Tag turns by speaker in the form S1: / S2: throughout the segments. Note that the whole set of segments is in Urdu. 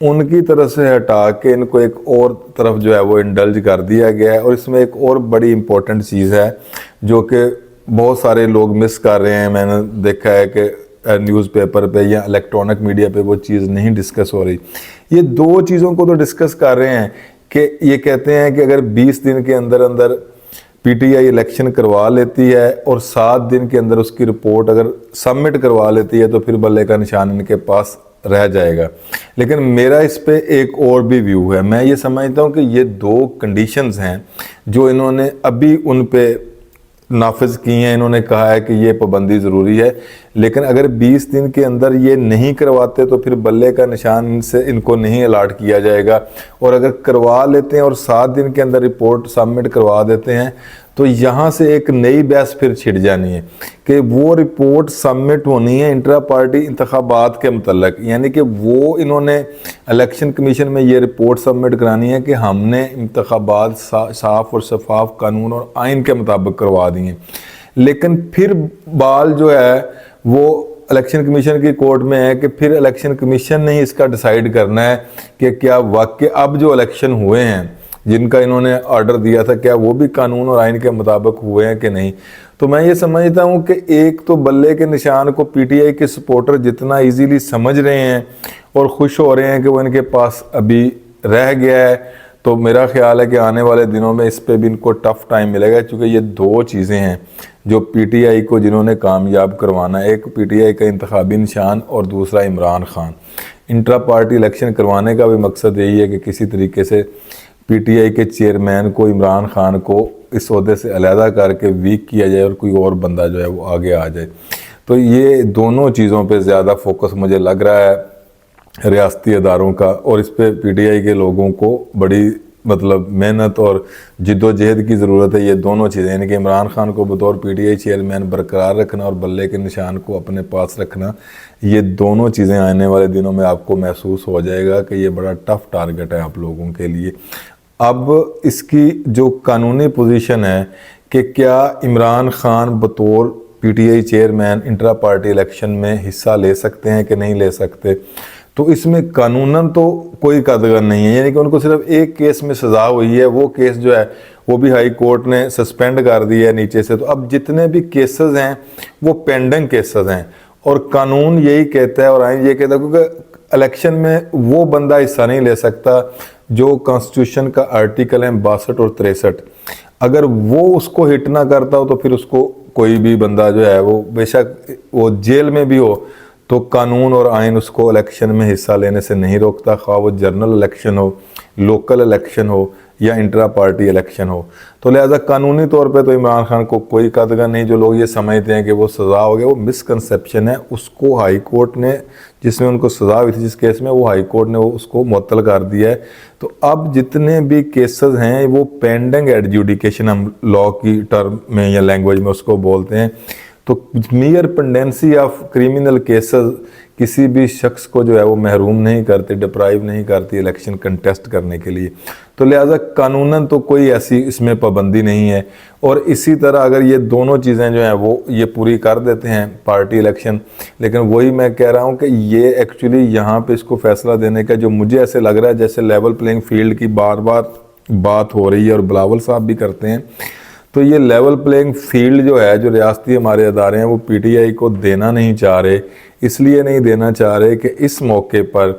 S1: ان کی طرف سے ہٹا کے ان کو ایک اور طرف جو ہے وہ انڈلج کر دیا گیا ہے. اور اس میں ایک اور بڑی امپورٹنٹ چیز ہے جو کہ بہت سارے لوگ مس کر رہے ہیں. میں نے دیکھا ہے کہ نیوز پیپر پہ یا الیکٹرانک میڈیا پہ وہ چیز نہیں ڈسکس ہو رہی. یہ دو چیزوں کو تو ڈسکس کر رہے ہیں کہ یہ کہتے ہیں کہ اگر 20 دن کے اندر اندر پی ٹی آئی الیکشن کروا لیتی ہے اور 7 دن کے اندر اس کی رپورٹ اگر سبمٹ کروا لیتی ہے تو پھر بلے کا نشان ان کے پاس رہ جائے گا. لیکن میرا اس پہ ایک اور بھی ویو ہے. میں یہ سمجھتا ہوں کہ یہ 2 کنڈیشنز ہیں جو انہوں نے ابھی ان پہ نافذ کی ہیں. انہوں نے کہا ہے کہ یہ پابندی ضروری ہے، لیکن اگر 20 دن کے اندر یہ نہیں کرواتے تو پھر بلے کا نشان سے ان کو نہیں الاٹ کیا جائے گا. اور اگر کروا لیتے ہیں اور 7 دن کے اندر رپورٹ سبمٹ کروا دیتے ہیں تو یہاں سے ایک نئی بحث پھر چھڑ جانی ہے کہ وہ رپورٹ سبمٹ ہونی ہے انٹرا پارٹی انتخابات کے متعلق. یعنی کہ وہ انہوں نے الیکشن کمیشن میں یہ رپورٹ سبمٹ کرانی ہے کہ ہم نے انتخابات صاف اور شفاف قانون اور آئین کے مطابق کروا دی ہیں. لیکن پھر بال جو ہے وہ الیکشن کمیشن کی کورٹ میں ہے کہ پھر الیکشن کمیشن نے ہی اس کا ڈیسائیڈ کرنا ہے کہ کیا واقع اب جو الیکشن ہوئے ہیں جن کا انہوں نے آرڈر دیا تھا کیا وہ بھی قانون اور آئین کے مطابق ہوئے ہیں کہ نہیں. تو میں یہ سمجھتا ہوں کہ ایک تو بلے کے نشان کو پی ٹی آئی کے سپورٹر جتنا ایزیلی سمجھ رہے ہیں اور خوش ہو رہے ہیں کہ وہ ان کے پاس ابھی رہ گیا ہے، تو میرا خیال ہے کہ آنے والے دنوں میں اس پہ بھی ان کو ٹف ٹائم ملے گا، چونکہ یہ 2 چیزیں ہیں جو پی ٹی آئی کو جنہوں نے کامیاب کروانا ہے. ایک پی ٹی آئی کا انتخابی نشان اور دوسرا Imran Khan. Intra party election کروانے کا بھی مقصد یہی ہے کہ کسی طریقے سے پی ٹی آئی کے چیئرمین کو عمران خان کو اس عہدے سے علیحدہ کر کے ویک کیا جائے اور کوئی اور بندہ جو ہے وہ آگے آ جائے. تو یہ دونوں چیزوں پہ زیادہ فوکس مجھے لگ رہا ہے ریاستی اداروں کا، اور اس پہ پی ٹی آئی کے لوگوں کو بڑی محنت اور جد و جہد کی ضرورت ہے. یہ دونوں چیزیں یعنی کہ عمران خان کو بطور پی ٹی آئی چیئرمین برقرار رکھنا اور بلے کے نشان کو اپنے پاس رکھنا، یہ دونوں چیزیں آنے والے دنوں میں آپ کو محسوس ہو جائے گا کہ یہ بڑا ٹف ٹارگٹ ہے آپ لوگوں کے لیے. اب اس کی جو قانونی پوزیشن ہے کہ کیا عمران خان بطور P T I chairman intra party election میں حصہ لے سکتے ہیں کہ نہیں لے سکتے، تو اس میں قانوناً تو کوئی قدغن نہیں ہے. یعنی کہ ان کو صرف ایک کیس میں سزا ہوئی ہے، وہ کیس جو ہے وہ بھی ہائی کورٹ نے سسپینڈ کر دیا ہے نیچے سے. تو اب جتنے بھی کیسز ہیں وہ پینڈنگ کیسز ہیں، اور قانون یہی کہتا ہے اور آئین یہ کہتا ہے کیونکہ الیکشن میں وہ بندہ حصہ نہیں لے سکتا جو کانسٹیٹیوشن کا آرٹیکل ہیں 62 اور 63. اگر وہ اس کو ہٹ نہ کرتا ہو تو پھر اس کو کوئی بھی بندہ جو ہے وہ بے شک وہ جیل میں بھی ہو تو قانون اور آئین اس کو الیکشن میں حصہ لینے سے نہیں روکتا، خواہ وہ جنرل الیکشن ہو، لوکل الیکشن ہو یا انٹرا پارٹی الیکشن ہو. تو لہٰذا قانونی طور پہ تو عمران خان کو کوئی قدغن نہیں. جو لوگ یہ سمجھتے ہیں کہ وہ سزا ہو گیا، وہ مسکنسیپشن ہے. اس کو ہائی کورٹ نے، جس میں ان کو سزا ہوئی تھی جس کیس میں، وہ ہائی کورٹ نے اس کو معطل کر دیا ہے. تو اب جتنے بھی کیسز ہیں وہ پینڈنگ ایڈجوڈیکیشن، ہم لاء کی ٹرم میں یا لینگویج میں اس کو بولتے ہیں. تو mere pendency of criminal cases کسی بھی شخص کو جو ہے وہ محروم نہیں کرتے، ڈپرائیو نہیں کرتی الیکشن کنٹیسٹ کرنے کے لیے. تو لہٰذا قانوناً تو کوئی ایسی اس میں پابندی نہیں ہے. اور اسی طرح اگر یہ دونوں چیزیں جو ہیں وہ یہ پوری کر دیتے ہیں پارٹی الیکشن، لیکن وہی میں کہہ رہا ہوں کہ یہ ایکچولی یہاں پہ اس کو فیصلہ دینے کا جو مجھے ایسے لگ رہا ہے جیسے لیول پلینگ فیلڈ کی بار بار بات ہو رہی ہے اور بلاول صاحب بھی کرتے ہیں، تو یہ لیول پلینگ فیلڈ جو ہے جو ریاستی ہمارے ادارے ہیں وہ پی ٹی آئی کو دینا نہیں چاہ رہے. اس لیے نہیں دینا چاہ رہے کہ اس موقع پر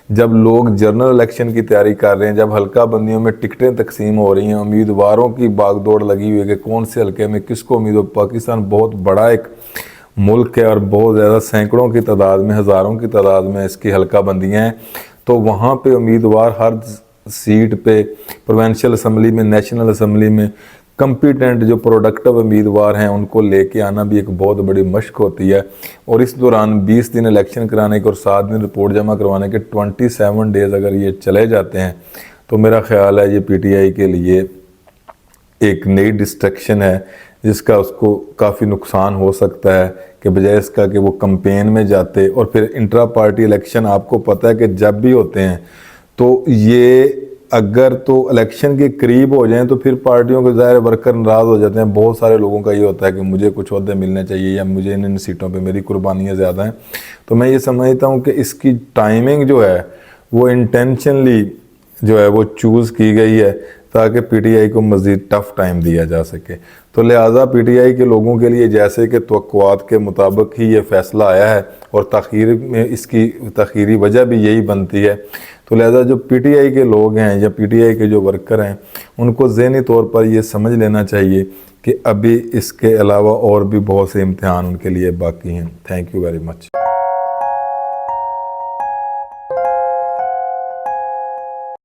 S1: جب لوگ جنرل الیکشن کی تیاری کر رہے ہیں، جب حلقہ بندیوں میں ٹکٹیں تقسیم ہو رہی ہیں، امیدواروں کی باغ دوڑ لگی ہوئی ہے کہ کون سے حلقے میں کس کو امید ہو. پاکستان بہت بڑا ایک ملک ہے اور بہت زیادہ سینکڑوں کی تعداد میں، ہزاروں کی تعداد میں اس کی حلقہ بندیاں ہیں. تو وہاں پہ امیدوار ہر سیٹ پہ پروونشل اسمبلی میں، نیشنل اسمبلی میں کمپیٹنٹ جو پروڈکٹیو امیدوار ہیں ان کو لے کے آنا بھی ایک بہت بڑی مشق ہوتی ہے. اور اس دوران 20 دن الیکشن کرانے کے اور 7 دن رپورٹ جمع کروانے کے 27 ڈیز اگر یہ چلے جاتے ہیں تو میرا خیال ہے یہ پی ٹی آئی کے لیے ایک نئی ڈسٹریکشن ہے جس کا اس کو کافی نقصان ہو سکتا ہے، کہ بجائے اس کا کہ وہ کمپین میں جاتے. اور پھر انٹرا پارٹی الیکشن آپ کو پتہ ہے کہ جب بھی ہوتے ہیں تو یہ اگر تو الیکشن کے قریب ہو جائیں تو پھر پارٹیوں کے ظاہر ورکر ناراض ہو جاتے ہیں. بہت سارے لوگوں کا یہ ہوتا ہے کہ مجھے کچھ عہدے ملنے چاہیے یا مجھے ان سیٹوں پہ میری قربانیاں زیادہ ہیں. تو میں یہ سمجھتا ہوں کہ اس کی ٹائمنگ جو ہے وہ انٹینشنلی جو ہے وہ چوز کی گئی ہے تاکہ پی ٹی آئی کو مزید ٹف ٹائم دیا جا سکے. تو لہٰذا پی ٹی آئی کے لوگوں کے لیے جیسے کہ توقعات کے مطابق ہی یہ فیصلہ آیا ہے اور تاخیر میں اس کی تاخیری وجہ بھی یہی بنتی ہے. تو لہٰذا جو پی ٹی آئی کے لوگ ہیں یا پی ٹی آئی کے جو ورکر ہیں ان کو ذہنی طور پر یہ سمجھ لینا چاہیے کہ ابھی اس کے علاوہ اور بھی بہت سے امتحان ان کے لیے باقی ہیں. Thank you very much.